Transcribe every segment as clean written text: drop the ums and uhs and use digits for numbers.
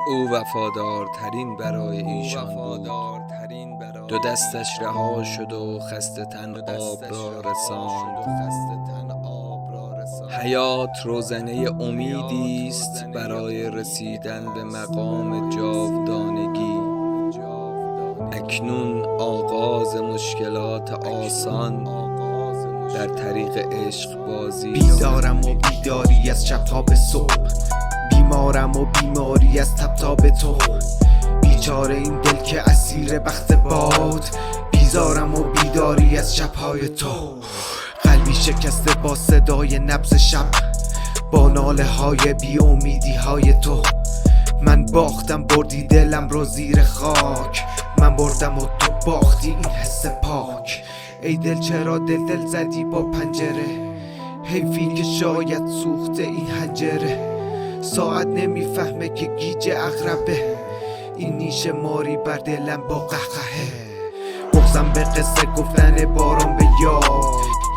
او وفادارترین برای ایشان بود. دو دستش رها شد و خسته تن آب را رساند. حیات روزنه امیدی است برای رسیدن به مقام جاودانگی. اکنون آغاز مشکلات آسان در طریق عشق بازی. بیدارم و بیداری از شب‌ها به صبح، بیمارم و بیماری از تب تو. بیچاره این دل که اسیر بخت باد، بیزارم و بیداری از شب‌های تو. قلبی شکسته با صدای نبض شب، با ناله های بی امیدی های تو. من باختم بردی دلم رو زیر خاک، من بردم و تو باختی این حس پاک. ای دل چرا دل زدی با پنجره، حیفی که شاید سوخته این حنجره. ساعت نمیفهمه که گیج اغربه، این نیش ماری بر دلم با قهقهه. بغضم به قصه گفتن باران به یاد،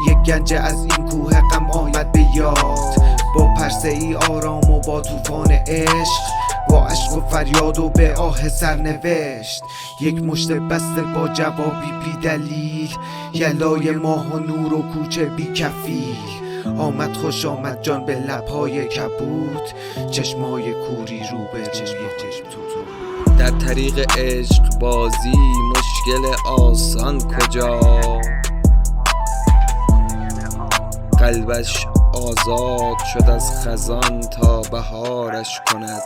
یک گنج از این کوه غم آمد به یاد. با پرسه ای آرام و با طوفان عشق، با عشق و فریاد و به آه سرنوشت. یک مشت بسته با جوابی بی دلیل، یلای ماه و نور و کوچه بی کفیل. آمد خوش آمد جان به لبهای کبود، چشمای کوری رو به چشم تو. در طریق عشق بازی مشکل آسان کجا؟ قلبش آزاد شد از خزان تا بهارش کند.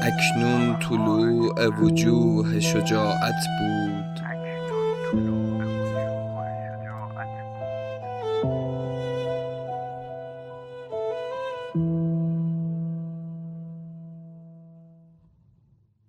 اکنون طلوع وجوه شجاعت بود.